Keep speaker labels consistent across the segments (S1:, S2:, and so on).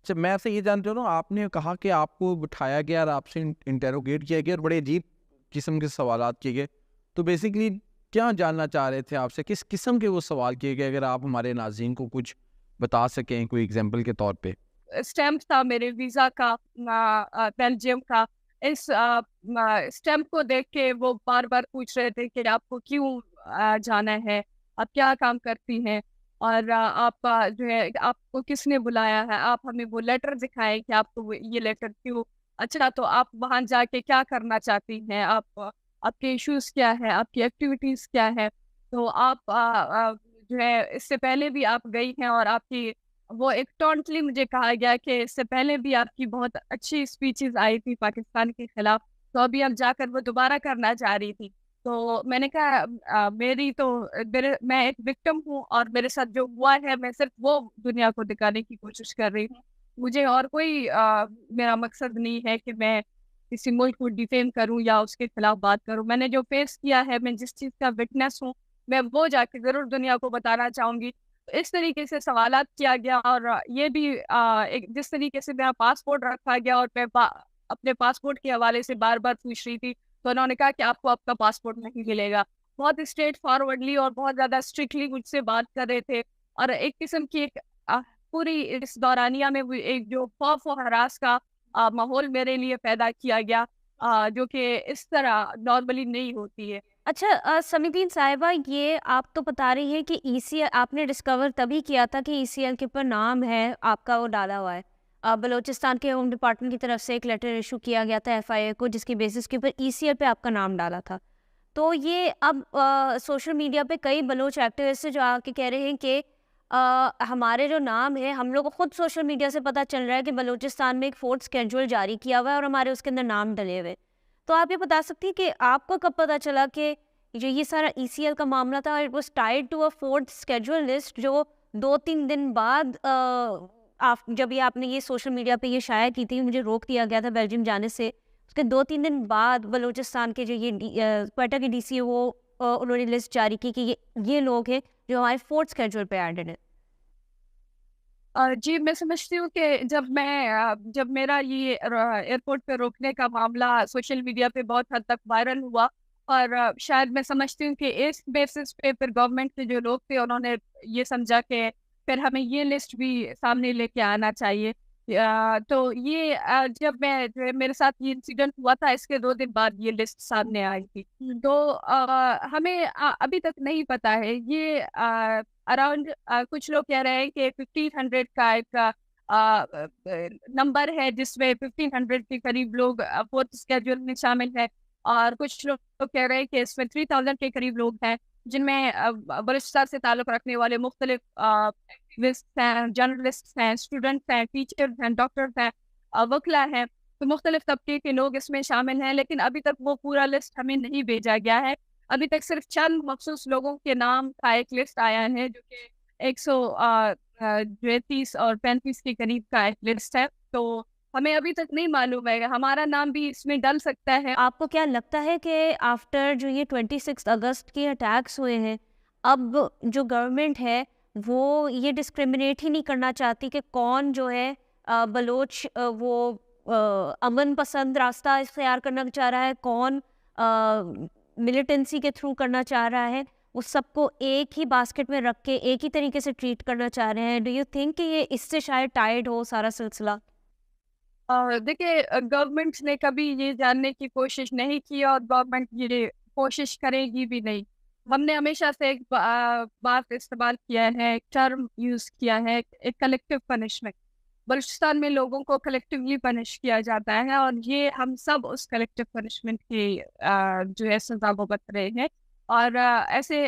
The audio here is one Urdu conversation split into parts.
S1: اچھا میں آپ سے یہ جانتے ہوں، آپ نے کہا کہ آپ کو بٹھایا گیا اور آپ سے انٹروگیٹ کیا گیا اور بڑے عجیب قسم کے سوالات کیے گئے، تو بیسکلی کیا جاننا چاہ رہے تھے آپ سے؟ کس قسم کے وہ سوال کیے گئے؟ اگر آپ ہمارے ناظرین کو کچھ بتا سکیں کوئی ایگزامپل کے طور پہ.
S2: اسٹیمپ تھا میرے ویزا کا، بیلجیم کا. اس اسٹیمپ کو دیکھ کے وہ بار بار پوچھ رہے تھے کہ آپ کو کیوں جانا ہے، آپ کیا کام کرتی ہیں، اور آپ جو ہے آپ کو کس نے بلایا ہے، آپ ہمیں وہ لیٹر دکھائیں کہ آپ کو یہ لیٹر کیوں. اچھا تو آپ وہاں جا کے کیا کرنا چاہتی ہیں، آپ کے ایشوز کیا ہے، آپ کی ایکٹیویٹیز کیا ہے. تو آپ جو ہے اس سے پہلے بھی آپ گئی ہیں، اور آپ کی وہ ایک ٹونٹلی مجھے کہا گیا کہ اس سے پہلے بھی آپ کی بہت اچھی اسپیچز آئی تھی پاکستان کے خلاف، تو ابھی اب جا کر وہ دوبارہ کرنا چاہ رہی تھی. تو میں نے کہا میں ایک وکٹم ہوں، اور میرے ساتھ جو ہوا ہے میں صرف وہ دنیا کو دکھانے کی کوشش کر رہی ہوں. مجھے اور کوئی میرا مقصد نہیں ہے کہ میں کسی ملک کو ڈیفیم کروں یا اس کے خلاف بات کروں. میں نے جو فیس کیا ہے، میں جس چیز کا وٹنس ہوں، میں وہ جا کے ضرور دنیا کو بتانا چاہوں گی. اس طریقے سے سوالات کیا گیا، اور یہ بھی جس طریقے سے میرا پاسپورٹ رکھا گیا اور میں اپنے پاسپورٹ کے حوالے سے بار بار پوچھ رہی تھی، تو انہوں نے کہا کہ آپ کو آپ کا پاسپورٹ نہیں ملے گا. بہت اسٹریٹ فارورڈلی اور بہت زیادہ اسٹرکٹلی مجھ سے بات کر رہے تھے، اور ایک قسم کی پوری اس دورانیہ میں ایک جو خوف و ہراس کا ماحول میرے لیے پیدا کیا گیا، جو کہ اس طرح نارملی نہیں ہوتی ہے.
S3: اچھا سمیدین صاحبہ، یہ آپ تو بتا رہی ہیں کہ ای سی آپ نے ڈسکور تبھی کیا تھا کہ ای سی ایل کے اوپر نام ہے آپ کا، وہ ڈالا ہوا ہے. بلوچستان کے ہوم ڈپارٹمنٹ کی طرف سے ایک لیٹر ایشو کیا گیا تھا ایف آئی اے کو، جس کی بیسس کے اوپر ای سی ایل پہ آپ کا نام ڈالا تھا. تو یہ اب سوشل میڈیا پہ کئی بلوچ ایکٹیوسٹ جو آ کے کہہ رہے ہیں کہ ہمارے جو نام ہے، ہم لوگ کو خود سوشل میڈیا سے پتہ چل رہا ہے کہ بلوچستان میں ایک فورتھ اسکیڈول جاری کیا ہوا ہے اور ہمارے اس کے اندر نام ڈلے ہوئے. تو آپ یہ بتا سکتی ہیں کہ آپ کو کب پتہ چلا کہ جو یہ سارا ای سی ایل کا معاملہ تھا، it was tied to a fourth schedule list, جو 2-3 دن بعد جب یہ آپ نے یہ سوشل میڈیا پہ یہ شائع کی تھی، مجھے روک دیا گیا تھا بیلجیم جانے سے، اس کے 2-3 دن بعد بلوچستان کے جو یہ کوئٹہ کے ڈی سی ہے وہ انہوں نے لسٹ جاری کی کہ یہ لوگ ہیں جو ہمارے فورتھ اسکیڈول پہ ایڈڈ ہیں.
S2: جی میں سمجھتی ہوں کہ جب میرا یہ ایئرپورٹ پہ روکنے کا معاملہ سوشل میڈیا پہ بہت حد تک وائرل ہوا، اور شاید میں سمجھتی ہوں کہ اس بیسس پہ پھر گورنمنٹ کے جو لوگ تھے انہوں نے یہ سمجھا کہ پھر ہمیں یہ لسٹ بھی سامنے لے کے آنا چاہیے. تو یہ جب میرے ساتھ یہ انسیڈنٹ ہوا تھا، اس کے 2 دن بعد یہ لسٹ سامنے آئی تھی. تو ہمیں ابھی تک نہیں پتا ہے یہ اراؤنڈ کچھ لوگ کہہ رہے ہیں کہ 1500 کا ایک نمبر ہے جس میں 1500 کے قریب لوگ فورتھ اسکیڈول میں شامل ہیں، اور کچھ لوگ کہہ رہے ہیں کہ اس میں 3000 کے قریب لوگ ہیں جن میں بلوچستان سے تعلق رکھنے والے مختلف ایکٹیوسٹ ہیں، جرنلسٹ ہیں، اسٹوڈنٹس ہیں، ٹیچرز ہیں، ڈاکٹرز ہیں، وکلا ہیں. تو مختلف طبقے کے لوگ اس میں شامل ہیں، لیکن ابھی تک وہ پورا لسٹ ہمیں نہیں بھیجا گیا ہے. ابھی تک صرف چند مخصوص لوگوں کے نام کا ایک لسٹ آیا ہے، جو کہ 130 اور 35 کے قریب کا ایک لسٹ ہے. تو ہمیں ابھی تک نہیں معلوم ہے، ہمارا نام بھی اس میں ڈل سکتا ہے.
S3: آپ کو کیا لگتا ہے کہ آفٹر جو یہ 26 اگست کے اٹیکس ہوئے ہیں، اب جو گورنمنٹ ہے وہ یہ ڈسکریمنیٹ ہی نہیں کرنا چاہتی کہ کون جو ہے بلوچ وہ امن پسند راستہ اختیار کرنا چاہ رہا ہے، کون ملیٹنسی کے تھرو کرنا چاہ رہا ہے، وہ سب کو ایک ہی باسکٹ میں رکھ کے ایک ہی طریقے سے ٹریٹ کرنا چاہ رہے ہیں؟ ڈو یو تھنک کہ یہ اس سے شاید ٹائڈ ہو سارا سلسلہ؟
S2: دیکھیے، گورنمنٹ نے کبھی یہ جاننے کی کوشش نہیں کی، اور گورنمنٹ یہ کوشش کرے گی بھی نہیں. ہم نے ہمیشہ سے ایک بات استعمال کیا ہے، ایک ٹرم یوز کیا ہے، ایک کلیکٹیو پنشمنٹ. بلوچستان میں لوگوں کو کلیکٹیولی پنش کیا جاتا ہے، اور یہ ہم سب اس کلیکٹیو پنشمنٹ کی جو ہے سزا بھگت رہے ہیں. اور ایسے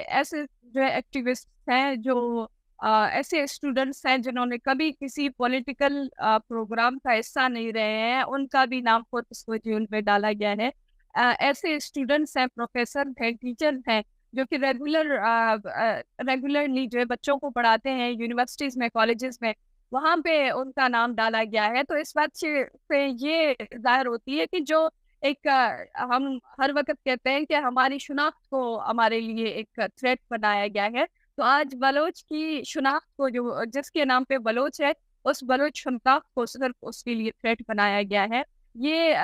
S2: جو ہے ایکٹیوسٹ ہیں، جو ایسے اسٹوڈنٹس ہیں جنہوں نے کبھی کسی پولیٹیکل پروگرام کا حصہ نہیں رہے ہیں، ان کا بھی نام فورتھ اسکیڈول میں ڈالا گیا ہے. ایسے اسٹوڈنٹس ہیں، پروفیسر ہیں، ٹیچر ہیں، جو کہ ریگولرلی جو ہے بچوں کو پڑھاتے ہیں یونیورسٹیز میں، کالجز میں، وہاں پہ ان کا نام ڈالا گیا ہے. تو اس بات سے یہ ظاہر ہوتی ہے کہ جو ایک ہم ہر وقت کہتے ہیں کہ ہماری شناخت کو ہمارے لیے ایک تھریٹ بنایا گیا ہے. تو آج بلوچ کی شناخت کو، جو جس کے نام پہ بلوچ ہے، اس بلوچ خندق کو صرف اس کے لیے تھریٹ بنایا گیا ہے. یہ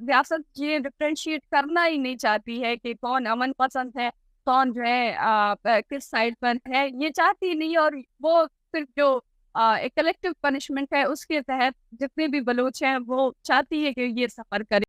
S2: ریاست یہ ڈفرینشیٹ کرنا ہی نہیں چاہتی ہے کہ کون امن پسند ہے, کون جو ہے کس سائڈ پر ہے, یہ چاہتی نہیں. اور وہ صرف جو ایک کلیکٹیو پنشمنٹ ہے اس کے تحت جتنے بھی بلوچ ہیں وہ چاہتی ہے کہ یہ سفر کرے.